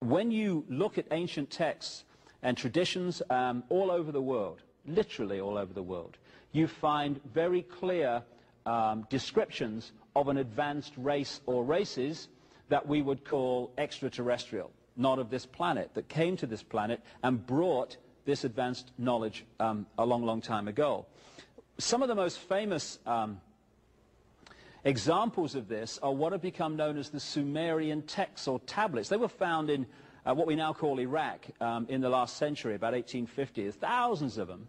when you look at ancient texts and traditions all over the world, literally all over the world, you find very clear descriptions of an advanced race or races that we would call extraterrestrial, not of this planet, that came to this planet and brought this advanced knowledge a long, long time ago. Some of the most famous examples of this are what have become known as the Sumerian texts or tablets. They were found in what we now call Iraq in the last century, about 1850. There's thousands of them.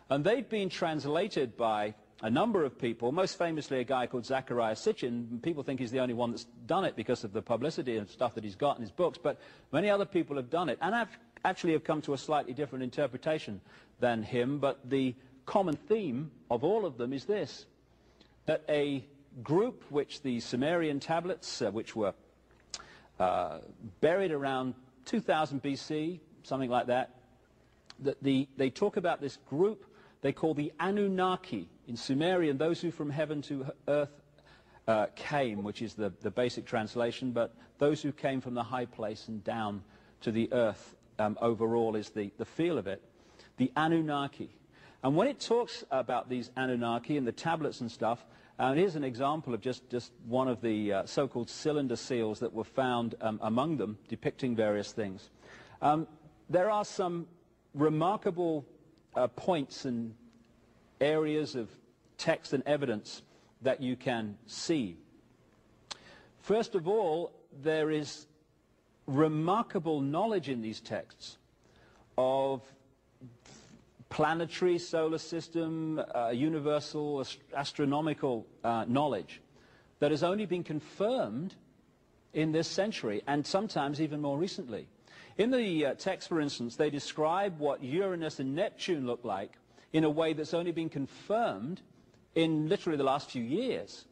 And they've been translated by a number of people, most famously a guy called Zecharia Sitchin. People think he's the only one that's done it because of the publicity and stuff that he's got in his books, but many other people have done it, and actually have come to a slightly different interpretation than him. But the common theme of all of them is this, that a group which the Sumerian tablets, which were buried around 2000 BC, something like that, that they talk about this group they call the annunaki. In Sumerian, those who from heaven to earth came, which is the basic translation, but those who came from the high place and down to the earth overall is the feel of it, the Anunnaki. And when it talks about these Anunnaki and the tablets and stuff, here's an example of just one of the so-called cylinder seals that were found among them, depicting various things. There are some remarkable points and areas of text and evidence that you can see. First of all, there is remarkable knowledge in these texts of planetary, solar system, universal, astronomical knowledge that has only been confirmed in this century, and sometimes even more recently. In the text, for instance, they describe what Uranus and Neptune look like in a way that's only been confirmed in literally the last few years.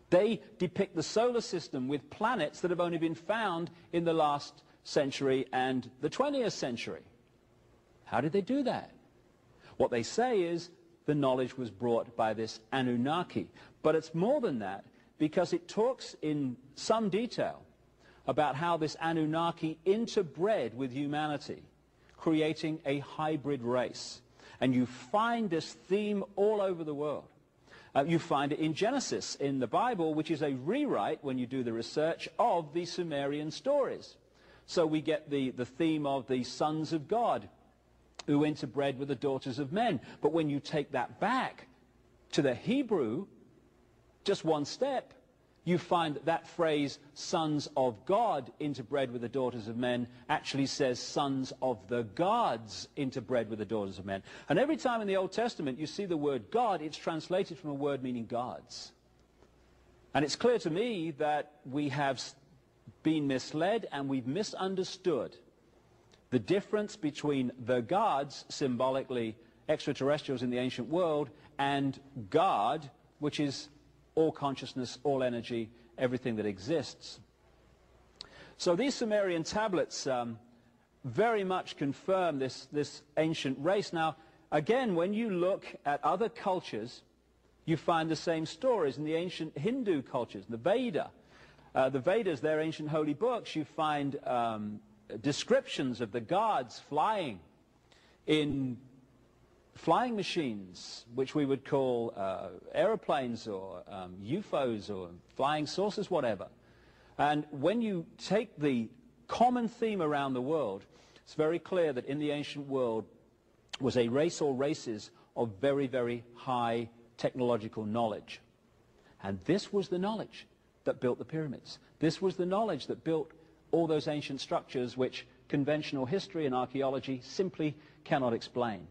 They depict the solar system with planets that have only been found in the last century and the 20th century. How did they do that? What they say is the knowledge was brought by this Anunnaki. But it's more than that, because it talks in some detail about how this Anunnaki interbred with humanity, creating a hybrid race. And you find this theme all over the world. You find it in Genesis, in the Bible, which is a rewrite, when you do the research, of the Sumerian stories. So we get the theme of the sons of God, who interbred with the daughters of men. But when you take that back to the Hebrew, just one step, you find that that phrase, sons of God interbred with the daughters of men, actually says sons of the gods interbred with the daughters of men. And every time in the Old Testament you see the word God, it's translated from a word meaning gods. And it's clear to me that we have been misled and we've misunderstood the difference between the gods, symbolically extraterrestrials in the ancient world, and God, which is all consciousness, all energy, everything that exists. So these Sumerian tablets very much confirm this ancient race. Now, again, when you look at other cultures, you find the same stories. In the ancient Hindu cultures, the Vedas, their ancient holy books, you find descriptions of the gods flying in flying machines, which we would call aeroplanes or U.F.Os or flying saucers, whatever. And when you take the common theme around the world, it's very clear that in the ancient world was a race or races of very, very high technological knowledge. And this was the knowledge that built the pyramids. This was the knowledge that built all those ancient structures which conventional history and archaeology simply cannot explain.